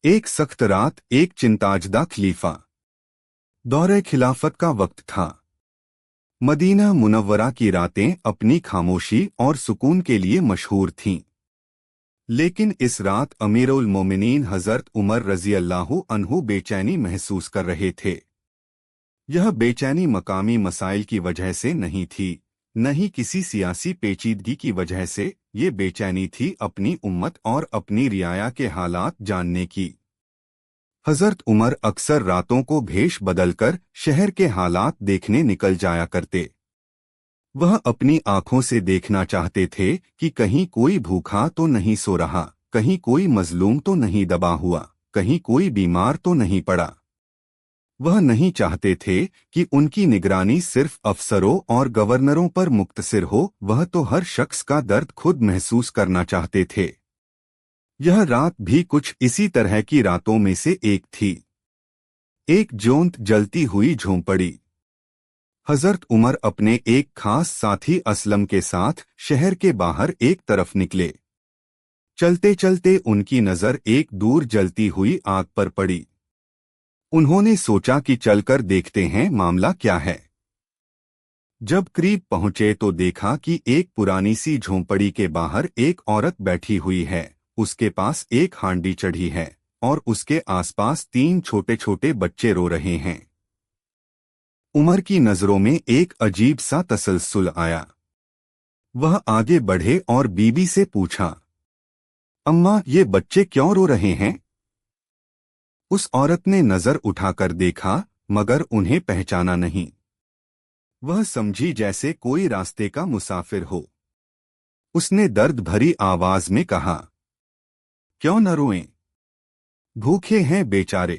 एक सख्त रात, एक चिंताजदा खलीफा। दौरे खिलाफत का वक्त था। मदीना मुनव्वरा की रातें अपनी खामोशी और सुकून के लिए मशहूर थीं। लेकिन इस रात अमीरुल मोमिनीन हज़रत उमर रज़ी अल्लाहु अन्हु बेचैनी महसूस कर रहे थे। यह बेचैनी मकामी मसाइल की वजह से नहीं थी, न ही किसी सियासी पेचीदगी की वजह से। ये बेचैनी थी अपनी उम्मत और अपनी रियाया के हालात जानने की। हज़रत उमर अक्सर रातों को भेष बदलकर शहर के हालात देखने निकल जाया करते। वह अपनी आंखों से देखना चाहते थे कि कहीं कोई भूखा तो नहीं सो रहा, कहीं कोई मजलूम तो नहीं दबा हुआ, कहीं कोई बीमार तो नहीं पड़ा। वह नहीं चाहते थे कि उनकी निगरानी सिर्फ अफसरों और गवर्नरों पर मुक्तसिर हो, वह तो हर शख्स का दर्द खुद महसूस करना चाहते थे। यह रात भी कुछ इसी तरह की रातों में से एक थी। एक ज्योंत जलती हुई झोंपड़ी। हज़रत उमर अपने एक खास साथी असलम के साथ शहर के बाहर एक तरफ निकले। चलते चलते उनकी नज़र एक दूर जलती हुई आग पर पड़ी। उन्होंने सोचा कि चलकर देखते हैं मामला क्या है। जब करीब पहुंचे तो देखा कि एक पुरानी सी झोंपड़ी के बाहर एक औरत बैठी हुई है। उसके पास एक हांडी चढ़ी है और उसके आसपास 3 छोटे छोटे बच्चे रो रहे हैं। उमर की नजरों में एक अजीब सा तसलसल आया। वह आगे बढ़े और बीबी से पूछा, अम्मा, ये बच्चे क्यों रो रहे हैं? उस औरत ने नजर उठाकर देखा, मगर उन्हें पहचाना नहीं। वह समझी जैसे कोई रास्ते का मुसाफिर हो। उसने दर्द भरी आवाज में कहा, क्यों न रोएं? भूखे हैं बेचारे,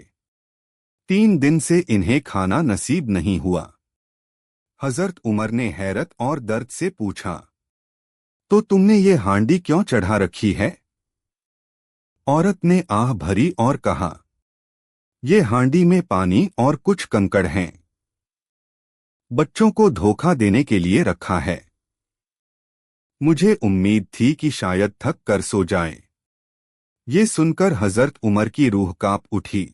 3 दिन से इन्हें खाना नसीब नहीं हुआ। हजरत उमर ने हैरत और दर्द से पूछा, तो तुमने ये हांडी क्यों चढ़ा रखी है? औरत ने आह भरी और कहा, ये हांडी में पानी और कुछ कंकड़ हैं। बच्चों को धोखा देने के लिए रखा है। मुझे उम्मीद थी कि शायद थक कर सो जाएं। ये सुनकर हजरत उमर की रूह कांप उठी।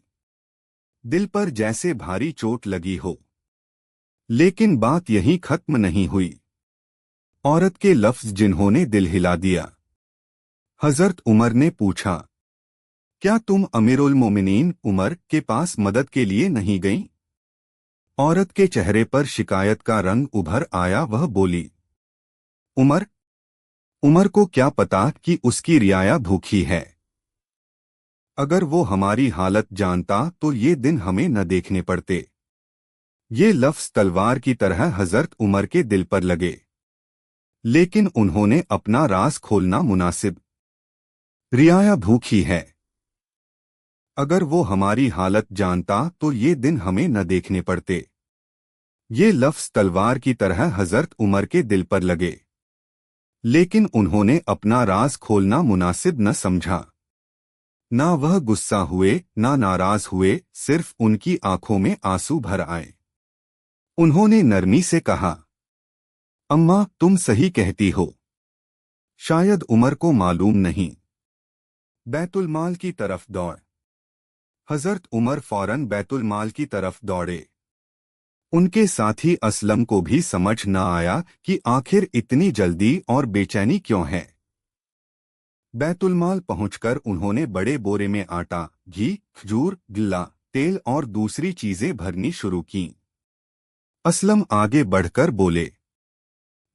दिल पर जैसे भारी चोट लगी हो। लेकिन बात यहीं खत्म नहीं हुई। औरत के लफ्ज जिन्होंने दिल हिला दिया। हजरत उमर ने पूछा, क्या तुम अमीरुल मोमिनीन उमर के पास मदद के लिए नहीं गईं? औरत के चेहरे पर शिकायत का रंग उभर आया। वह बोली, उमर उमर को क्या पता कि उसकी रियाया भूखी है। अगर वो हमारी हालत जानता तो ये दिन हमें न देखने पड़ते। ये लफ्ज तलवार की तरह हजरत उमर के दिल पर लगे। लेकिन उन्होंने अपना राज खोलना मुनासिब। रियाया भूखी है। अगर वो हमारी हालत जानता तो ये दिन हमें न देखने पड़ते। ये लफ्ज तलवार की तरह हजरत उमर के दिल पर लगे। लेकिन उन्होंने अपना राज खोलना मुनासिब न समझा। ना वह गुस्सा हुए, ना नाराज हुए, सिर्फ उनकी आंखों में आंसू भर आए। उन्होंने नरमी से कहा, अम्मा, तुम सही कहती हो। शायद उमर को मालूम नहीं। बैतुल माल की तरफ दौड़। हजरत उमर फौरन बैतुल माल की तरफ दौड़े। उनके साथी असलम को भी समझ न आया कि आखिर इतनी जल्दी और बेचैनी क्यों है। बैतुल माल पहुंचकर उन्होंने बड़े बोरे में आटा, घी, खजूर, गिल्ला, तेल और दूसरी चीजें भरनी शुरू कीं। असलम आगे बढ़कर बोले,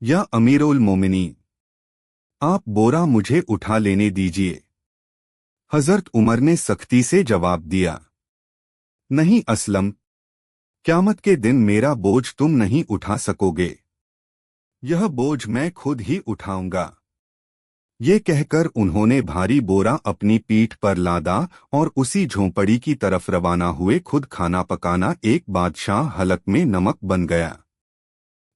या अमीरुल मोमिनीन, आप बोरा मुझे उठा लेने दीजिए। हजरत उमर ने सख्ती से जवाब दिया, नहीं असलम, क़यामत के दिन मेरा बोझ तुम नहीं उठा सकोगे। यह बोझ मैं खुद ही उठाऊंगा। ये कहकर उन्होंने भारी बोरा अपनी पीठ पर लादा और उसी झोंपड़ी की तरफ रवाना हुए। खुद खाना पकाना एक बादशाह, हलक में नमक बन गया।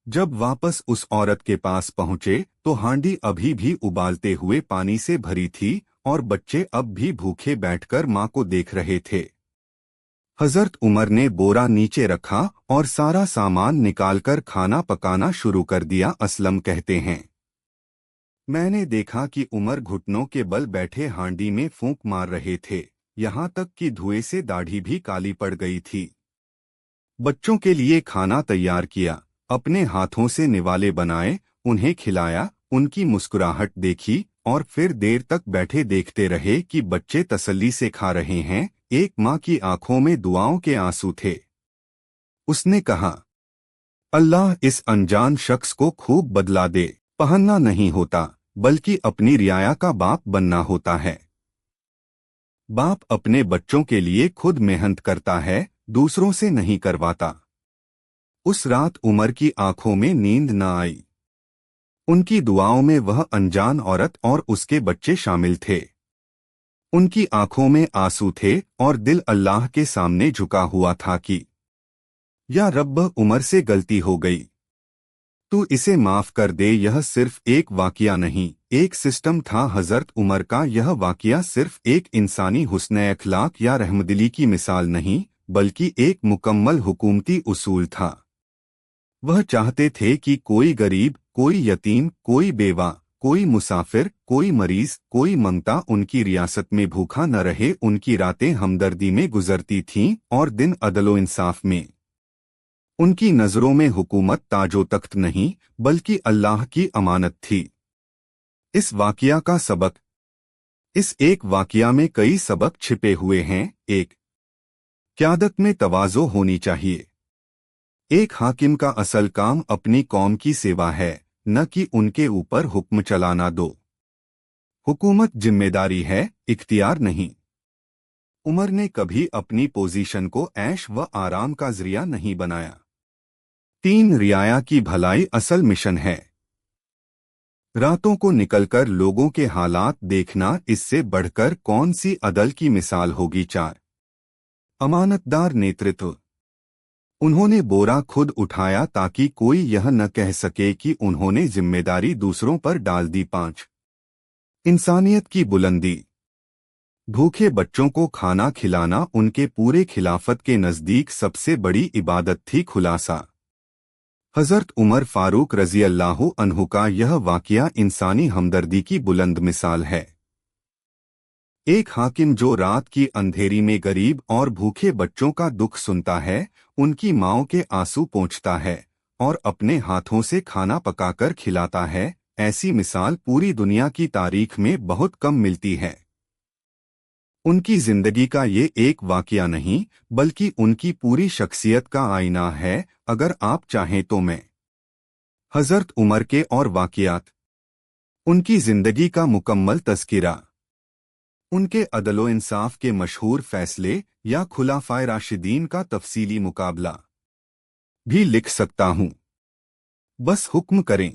जब वापस उस औरत के पास पहुंचे तो हांडी अभी भी उबालते हुए पानी से भरी थी और बच्चे अब भी भूखे बैठकर मां को देख रहे थे। हजरत उमर ने बोरा नीचे रखा और सारा सामान निकालकर खाना पकाना शुरू कर दिया। असलम कहते हैं, मैंने देखा कि उमर घुटनों के बल बैठे हांडी में फूंक मार रहे थे। यहाँ तक कि धुएं से दाढ़ी भी काली पड़ गई थी। बच्चों के लिए खाना तैयार किया, अपने हाथों से निवाले बनाए, उन्हें खिलाया, उनकी मुस्कुराहट देखी और फिर देर तक बैठे देखते रहे कि बच्चे तसल्ली से खा रहे हैं। एक माँ की आंखों में दुआओं के आंसू थे। उसने कहा, अल्लाह इस अनजान शख्स को खूब बदला दे। पहनना नहीं होता, बल्कि अपनी रियाया का बाप बनना होता है। बाप अपने बच्चों के लिए खुद मेहनत करता है, दूसरों से नहीं करवाता। उस रात उमर की आंखों में नींद न आई। उनकी दुआओं में वह अनजान औरत और उसके बच्चे शामिल थे। उनकी आंखों में आंसू थे और दिल अल्लाह के सामने झुका हुआ था कि या रब्ब, उमर से गलती हो गई, तू इसे माफ कर दे। यह सिर्फ एक वाकया नहीं, एक सिस्टम था। हजरत उमर का यह वाकया सिर्फ एक इंसानी हुस्न अखलाक या रहमदिली की मिसाल नहीं, बल्कि एक मुकम्मल हुकूमती उसूल था। वह चाहते थे कि कोई गरीब, कोई यतीम, कोई बेवा, कोई मुसाफिर, कोई मरीज, कोई मंगता उनकी रियासत में भूखा न रहे। उनकी रातें हमदर्दी में गुजरती थीं और दिन अदलो इंसाफ में। उनकी नजरों में हुकूमत ताजो तख्त नहीं, बल्कि अल्लाह की अमानत थी। इस वाकया का सबक, इस एक वाकया में कई सबक छिपे हुए हैं। एक, क़यादत में तवाज़ो होनी चाहिए। एक हाकिम का असल काम अपनी कौम की सेवा है, न कि उनके ऊपर हुक्म चलाना दो। हुकूमत जिम्मेदारी है, इख्तियार नहीं। उमर ने कभी अपनी पोजीशन को ऐश व आराम का जरिया नहीं बनाया। 3, रियाया की भलाई असल मिशन है। रातों को निकलकर लोगों के हालात देखना, इससे बढ़कर कौन सी अदल की मिसाल होगी। 4, अमानतदार नेतृत्व। उन्होंने बोरा खुद उठाया ताकि कोई यह न कह सके कि उन्होंने जिम्मेदारी दूसरों पर डाल दी। 5, इंसानियत की बुलंदी। भूखे बच्चों को खाना खिलाना उनके पूरे खिलाफत के नज़दीक सबसे बड़ी इबादत थी। खुलासा, हज़रत उमर फारूक रज़ी अल्लाहु अन्हु का यह वाक़या इंसानी हमदर्दी की बुलंद मिसाल है। एक हाकिम जो रात की अंधेरी में गरीब और भूखे बच्चों का दुख सुनता है, उनकी माँओं के आंसू पोंछता है और अपने हाथों से खाना पकाकर खिलाता है, ऐसी मिसाल पूरी दुनिया की तारीख में बहुत कम मिलती है। उनकी जिंदगी का ये एक वाकया नहीं, बल्कि उनकी पूरी शख्सियत का आईना है। अगर आप चाहें तो मैं हज़रत उमर के और वाकयात, उनकी जिंदगी का मुकम्मल तज़किरा, उनके अदलो इंसाफ के मशहूर फैसले या खुलाफाए राशिदीन का तफसीली मुकाबला भी लिख सकता हूँ। बस हुक्म करें।